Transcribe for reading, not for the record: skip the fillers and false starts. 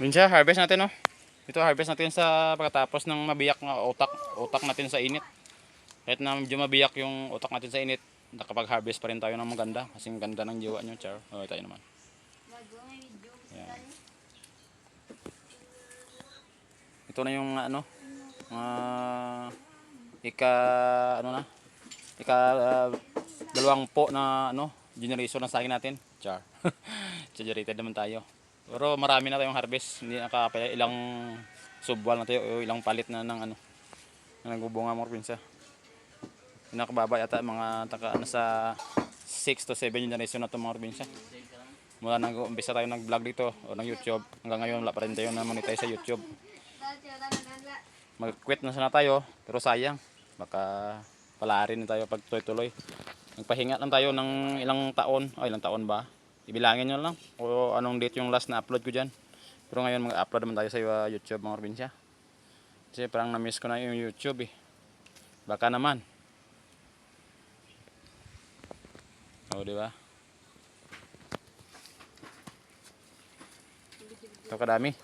Minsan, harvest natin, no? Ito, harvest natin sa pagkatapos ng mabiyak na utak natin sa init. Kahit na medyo mabiyak yung utak natin sa init, nakapag-harvest pa rin tayo ng maganda. Kasing ganda ng jiwa nyo, char. O, tayo naman. Yan. Ito na yung, ano, ika 20 na, generation na saging natin. Char. Exaggerated naman tayo. Pero marami na tayong harvest. Hindi ilang subwal na tayo o ilang palit na ng na nagbubunga mga probinsya. Pinakababa yata mga sa 6 to 7 generation na ito mga probinsya. Mula nag-umpisa tayo nag-vlog dito o ng YouTube, hanggang ngayon wala pa rin tayo na monetize sa YouTube. Mag-quit na sana tayo, pero sayang. Baka palarin tayo pag tuloy-tuloy. Nagpahinga lang tayo ng ilang taon ba? Ibilangin nyo lang o anong date yung last na upload ko dyan. Pero ngayon mag-upload naman tayo sa YouTube mga probinsya. Kasi parang na-miss ko na yung YouTube eh. Baka naman. O, diba? Ito kadami.